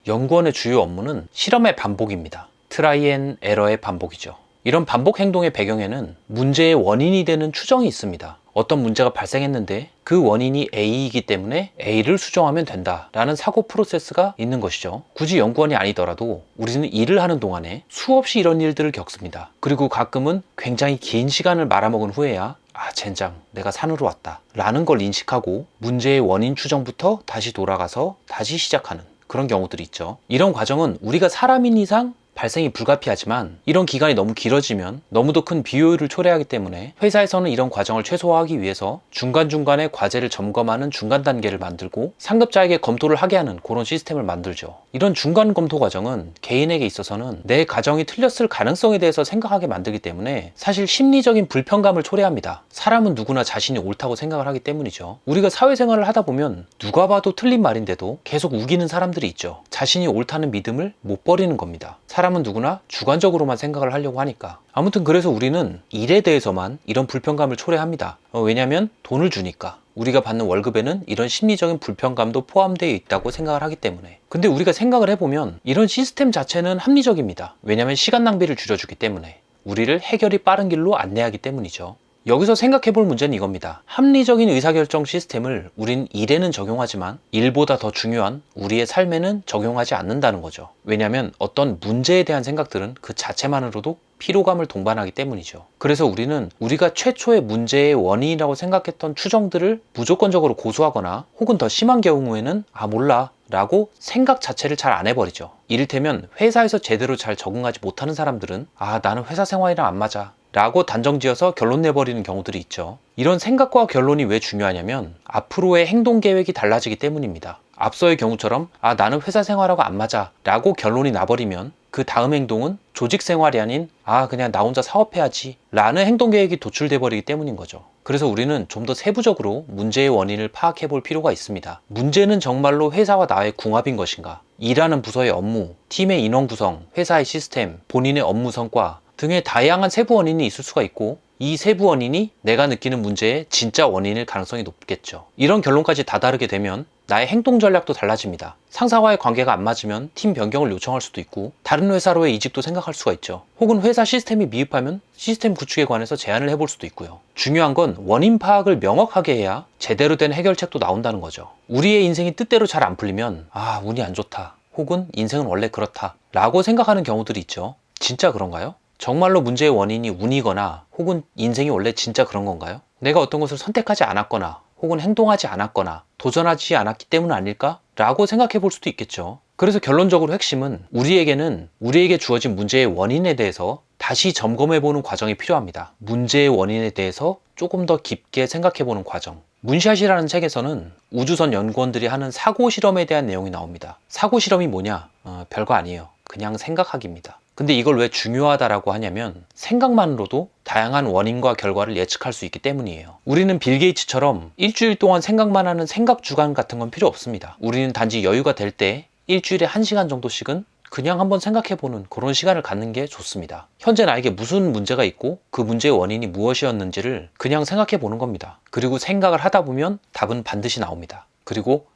연구원의 주요 업무는 실험의 반복입니다. 트라이 앤 에러의 반복이죠. 이런 반복 행동의 배경에는 문제의 원인이 되는 추정이 있습니다. 어떤 문제가 발생했는데 그 원인이 A이기 때문에 A를 수정하면 된다라는 사고 프로세스가 있는 것이죠. 굳이 연구원이 아니더라도 우리는 일을 하는 동안에 수없이 이런 일들을 겪습니다. 그리고 가끔은 굉장히 긴 시간을 말아먹은 후에야 젠장 내가 산으로 왔다 라는 걸 인식하고 문제의 원인 추정부터 다시 돌아가서 다시 시작하는 그런 경우들이 있죠. 이런 과정은 우리가 사람인 이상 발생이 불가피하지만 이런 기간이 너무 길어지면 너무도 큰 비효율을 초래하기 때문에 회사에서는 이런 과정을 최소화하기 위해서 중간중간에 과제를 점검하는 중간 단계를 만들고 상급자에게 검토를 하게 하는 그런 시스템을 만들죠. 이런 중간 검토 과정은 개인에게 있어서는 내 가정이 틀렸을 가능성에 대해서 생각하게 만들기 때문에 사실 심리적인 불편감을 초래합니다. 사람은 누구나 자신이 옳다고 생각을 하기 때문이죠. 우리가 사회생활을 하다 보면 누가 봐도 틀린 말인데도 계속 우기는 사람들이 있죠. 자신이 옳다는 믿음을 못 버리는 겁니다. 사람은 누구나 주관적으로만 생각을 하려고 하니까. 아무튼 그래서 우리는 일에 대해서만 이런 불편감을 초래합니다. 왜냐하면 돈을 주니까. 우리가 받는 월급에는 이런 심리적인 불편감도 포함되어 있다고 생각을 하기 때문에. 근데 우리가 생각을 해보면 이런 시스템 자체는 합리적입니다. 왜냐하면 시간 낭비를 줄여주기 때문에. 우리를 해결이 빠른 길로 안내하기 때문이죠. 여기서 생각해 볼 문제는 이겁니다. 합리적인 의사결정 시스템을 우린 일에는 적용하지만 일보다 더 중요한 우리의 삶에는 적용하지 않는다는 거죠. 왜냐하면 어떤 문제에 대한 생각들은 그 자체만으로도 피로감을 동반하기 때문이죠. 그래서 우리는 우리가 최초의 문제의 원인이라고 생각했던 추정들을 무조건적으로 고수하거나 혹은 더 심한 경우에는 몰라 라고 생각 자체를 잘 안 해버리죠. 이를테면 회사에서 제대로 잘 적응하지 못하는 사람들은 나는 회사 생활이랑 안 맞아 라고 단정지어서 결론 내버리는 경우들이 있죠. 이런 생각과 결론이 왜 중요하냐면 앞으로의 행동 계획이 달라지기 때문입니다. 앞서의 경우처럼 나는 회사 생활하고 안 맞아 라고 결론이 나버리면 그 다음 행동은 조직 생활이 아닌 그냥 나 혼자 사업해야지 라는 행동 계획이 도출돼 버리기 때문인 거죠. 그래서 우리는 좀 더 세부적으로 문제의 원인을 파악해 볼 필요가 있습니다. 문제는 정말로 회사와 나의 궁합인 것인가? 일하는 부서의 업무, 팀의 인원 구성, 회사의 시스템, 본인의 업무 성과 등의 다양한 세부 원인이 있을 수가 있고 이 세부 원인이 내가 느끼는 문제의 진짜 원인일 가능성이 높겠죠. 이런 결론까지 다다르게 되면 나의 행동 전략도 달라집니다. 상사와의 관계가 안 맞으면 팀 변경을 요청할 수도 있고 다른 회사로의 이직도 생각할 수가 있죠. 혹은 회사 시스템이 미흡하면 시스템 구축에 관해서 제안을 해볼 수도 있고요. 중요한 건 원인 파악을 명확하게 해야 제대로 된 해결책도 나온다는 거죠. 우리의 인생이 뜻대로 잘 안 풀리면 운이 안 좋다 혹은 인생은 원래 그렇다 라고 생각하는 경우들이 있죠. 진짜 그런가요? 정말로 문제의 원인이 운이거나 혹은 인생이 원래 진짜 그런 건가요? 내가 어떤 것을 선택하지 않았거나 혹은 행동하지 않았거나 도전하지 않았기 때문 아닐까? 라고 생각해 볼 수도 있겠죠. 그래서 결론적으로 핵심은 우리에게 주어진 문제의 원인에 대해서 다시 점검해 보는 과정이 필요합니다. 문제의 원인에 대해서 조금 더 깊게 생각해 보는 과정. 문샷이라는 책에서는 우주선 연구원들이 하는 사고 실험에 대한 내용이 나옵니다. 사고 실험이 뭐냐? 별거 아니에요. 그냥 생각하기입니다. 근데 이걸 왜 중요하다라고 하냐면 생각만으로도 다양한 원인과 결과를 예측할 수 있기 때문이에요. 우리는 빌 게이츠처럼 일주일 동안 생각만 하는 생각 주간 같은 건 필요 없습니다. 우리는 단지 여유가 될 때 일주일에 1시간 정도씩은 그냥 한번 생각해보는 그런 시간을 갖는 게 좋습니다. 현재 나에게 무슨 문제가 있고 그 문제의 원인이 무엇이었는지를 그냥 생각해보는 겁니다. 그리고 생각을 하다 보면 답은 반드시 나옵니다. 그리고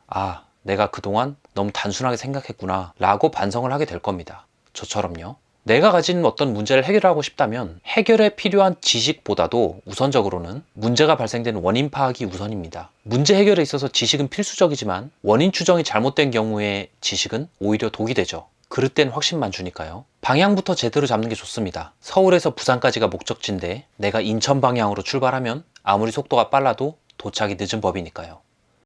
내가 그동안 너무 단순하게 생각했구나 라고 반성을 하게 될 겁니다. 저처럼요. 내가 가진 어떤 문제를 해결하고 싶다면 해결에 필요한 지식보다도 우선적으로는 문제가 발생된 원인 파악이 우선입니다. 문제 해결에 있어서 지식은 필수적이지만 원인 추정이 잘못된 경우에 지식은 오히려 독이 되죠. 그릇된 확신만 주니까요. 방향부터 제대로 잡는 게 좋습니다. 서울에서 부산까지가 목적지인데 내가 인천 방향으로 출발하면 아무리 속도가 빨라도 도착이 늦은 법이니까요.